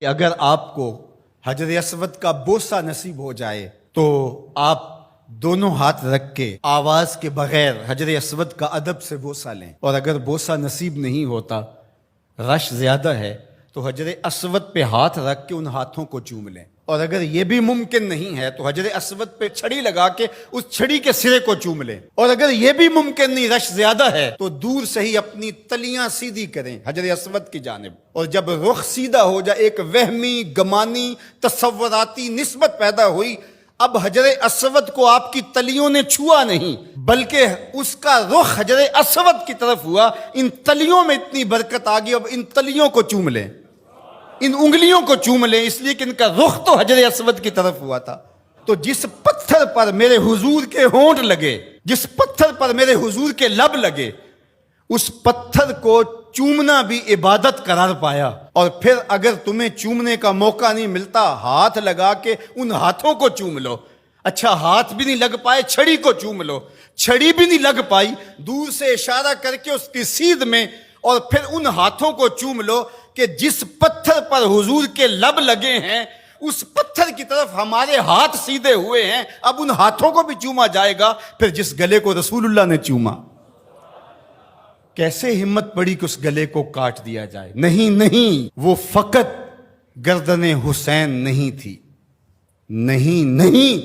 اگر آپ کو حجر اسود کا بوسہ نصیب ہو جائے تو آپ دونوں ہاتھ رکھ کے آواز کے بغیر حجر اسود کا ادب سے بوسہ لیں، اور اگر بوسہ نصیب نہیں ہوتا، رش زیادہ ہے، تو حجر اسود پہ ہاتھ رکھ کے ان ہاتھوں کو چوم لیں، اور اگر یہ بھی ممکن نہیں ہے تو حجر اسود پہ چھڑی لگا کے اس چھڑی کے سرے کو چوم لیں، اور اگر یہ بھی ممکن نہیں، رش زیادہ ہے، تو دور سے ہی اپنی تلیاں سیدھی کریں حجر اسود کی جانب، اور جب رخ سیدھا ہو جائے، ایک وہمی گمانی تصوراتی نسبت پیدا ہوئی، اب حجر اسود کو آپ کی تلیوں نے چھوا نہیں بلکہ اس کا رخ حجر اسود کی طرف ہوا، ان تلیوں میں اتنی برکت آ گئی، اب ان تلیوں کو چوم لیں، ان انگلیوں کو چوم لیں، اس لیے کہ ان کا رخ تو حجر اسود کی طرف ہوا تھا۔ تو جس پتھر پر میرے حضور کے ہونٹ لگے، جس پتھر پر میرے حضور کے لب لگے، اس پتھر کو چومنا بھی عبادت قرار پایا، اور پھر اگر تمہیں چومنے کا موقع نہیں ملتا، ہاتھ لگا کے ان ہاتھوں کو چوم لو۔ اچھا ہاتھ بھی نہیں لگ پائے، چھڑی کو چوم لو، چھڑی بھی نہیں لگ پائی، دور سے اشارہ کر کے اس کی سیدھ میں، اور پھر ان ہاتھوں کو چوم لو کہ جس پتھر پر حضور کے لب لگے ہیں اس پتھر کی طرف ہمارے ہاتھ سیدھے ہوئے ہیں، اب ان ہاتھوں کو بھی چوما جائے گا۔ پھر جس گلے کو رسول اللہ نے چوما، کیسے ہمت پڑی کہ اس گلے کو کاٹ دیا جائے؟ نہیں، وہ فقط گردن حسین نہیں تھی، نہیں،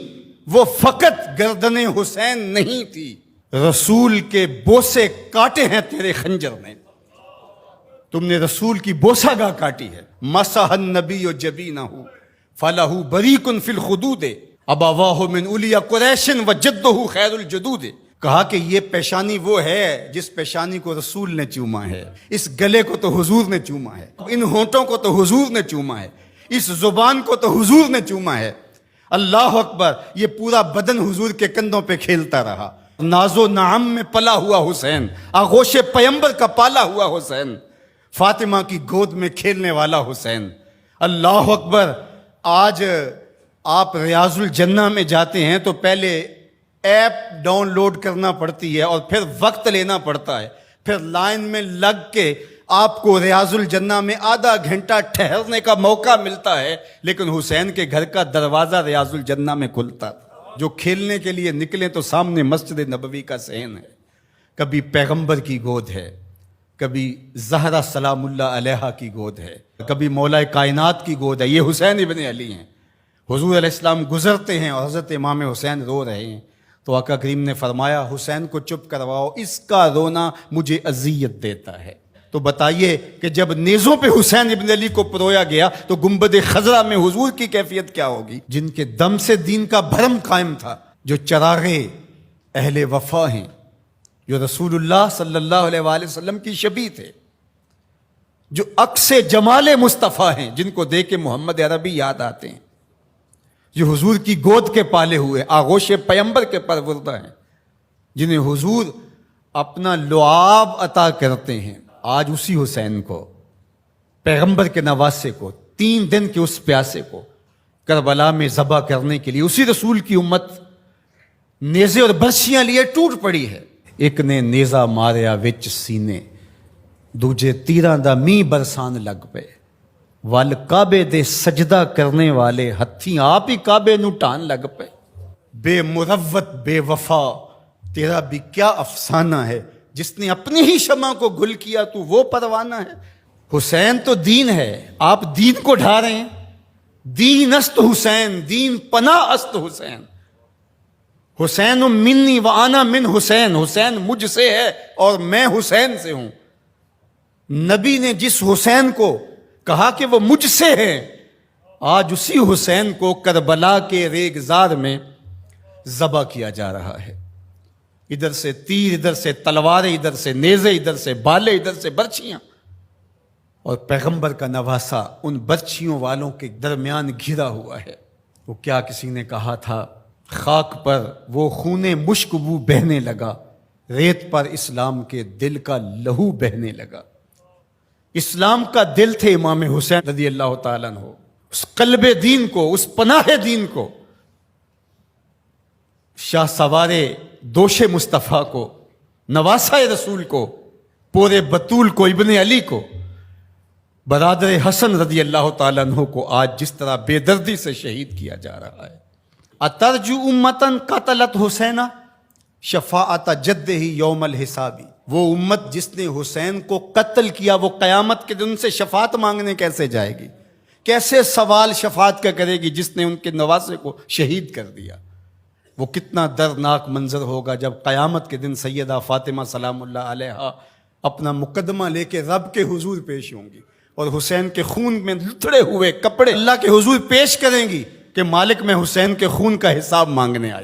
وہ فقط گردن حسین نہیں تھی، رسول کے بوسے کاٹے ہیں تیرے خنجر میں، تم نے رسول کی بوسہ گاہ کاٹی ہے۔ مسح النبی جبینہ فلہ بریق فی الخدود ابواہ من اولی قریش وجدہ خیر الجدود۔ کہا کہ یہ پیشانی وہ ہے جس پیشانی کو رسول نے چوما ہے، اس گلے کو تو حضور نے چوما ہے، ان ہونٹوں کو تو حضور نے چوما ہے، اس زبان کو تو حضور نے چوما ہے۔ اللہ اکبر! یہ پورا بدن حضور کے کندھوں پہ کھیلتا رہا۔ ناز و نعم میں پلا ہوا حسین، آغوش پیمبر کا پالا ہوا حسین، فاطمہ کی گود میں کھیلنے والا حسین۔ اللہ اکبر! آج آپ ریاض الجنہ میں جاتے ہیں تو پہلے ایپ ڈاؤن لوڈ کرنا پڑتی ہے، اور پھر وقت لینا پڑتا ہے، پھر لائن میں لگ کے آپ کو ریاض الجنہ میں آدھا گھنٹہ ٹھہرنے کا موقع ملتا ہے، لیکن حسین کے گھر کا دروازہ ریاض الجنہ میں کھلتا تھا۔ جو کھیلنے کے لیے نکلے تو سامنے مسجد نبوی کا صحن ہے، کبھی پیغمبر کی گود ہے، کبھی زہرا سلام اللہ علیہا کی گود ہے، کبھی مولا کائنات کی گود ہے۔ یہ حسین ابن علی ہیں، حضور علیہ السلام گزرتے ہیں اور حضرت امام حسین رو رہے ہیں، تو آقا کریم نے فرمایا حسین کو چپ کرواؤ، اس کا رونا مجھے اذیت دیتا ہے۔ تو بتائیے کہ جب نیزوں پہ حسین ابن علی کو پرویا گیا تو گنبد خضرا میں حضور کی کیفیت کیا ہوگی؟ جن کے دم سے دین کا بھرم قائم تھا، جو چراغے اہل وفا ہیں، جو رسول اللہ صلی اللہ علیہ وآلہ وسلم کی شبیہ تھے، جو عکس جمال مصطفیٰ ہیں، جن کو دیکھ کے محمد عربی یاد آتے ہیں، جو حضور کی گود کے پالے ہوئے آغوش پیمبر کے پروردہ ہیں، جنہیں حضور اپنا لعاب عطا کرتے ہیں۔ آج اسی حسین کو، پیغمبر کے نواسے کو، 3 دن کے اس پیاسے کو کربلا میں ذبح کرنے کے لیے اسی رسول کی امت نیزے اور برچیاں لیے ٹوٹ پڑی ہے۔ ایک نے نیزا ماریا وچ سینے، دوجے تیراں دا می برسان لگ پے، ول کعبے دے سجدہ کرنے والے ہتھی آپ ہی کعبے نو ٹان لگ پے۔ بے مروت بے وفا تیرا بھی کیا افسانہ ہے، جس نے اپنی ہی شمع کو گل کیا تو وہ پروانہ ہے۔ حسین تو دین ہے، آپ دین کو ڈھا رہے ہیں۔ دین است حسین، دین پناہ است حسین، حسین منی و انا من حسین، حسین مجھ سے ہے اور میں حسین سے ہوں۔ نبی نے جس حسین کو کہا کہ وہ مجھ سے ہے، آج اسی حسین کو کربلا کے ریگزار میں ذبح کیا جا رہا ہے۔ ادھر سے تیر، ادھر سے تلواریں، ادھر سے نیزے، ادھر سے بالے، ادھر سے برچیاں، اور پیغمبر کا نواسا ان برچیوں والوں کے درمیان گھرا ہوا ہے۔ وہ کیا کسی نے کہا تھا، خاک پر وہ خون مشک بو بہنے لگا، ریت پر اسلام کے دل کا لہو بہنے لگا۔ اسلام کا دل تھے امام حسین رضی اللہ تعالیٰ عنہ، اس قلب دین کو، اس پناہ دین کو، شاہ سوار دوش مصطفیٰ کو، نواسہ رسول کو، پورے بطول کو، ابن علی کو، برادر حسن رضی اللہ تعالیٰ عنہ کو آج جس طرح بے دردی سے شہید کیا جا رہا ہے. اترجو امتن قتلت حسینہ شفاعت جدہ یوم الحسابی. وہ امت جس نے حسین کو قتل کیا وہ قیامت کے دن سے شفاعت مانگنے کیسے جائے گی؟ کیسے سوال شفاعت کا کرے گی جس نے ان کے نواسے کو شہید کر دیا؟ وہ کتنا دردناک منظر ہوگا جب قیامت کے دن سیدہ فاطمہ سلام اللہ علیہا اپنا مقدمہ لے کے رب کے حضور پیش ہوں گی اور حسین کے خون میں لتڑے ہوئے کپڑے اللہ کے حضور پیش کریں گی کہ مالک میں حسین کے خون کا حساب مانگنے آئی.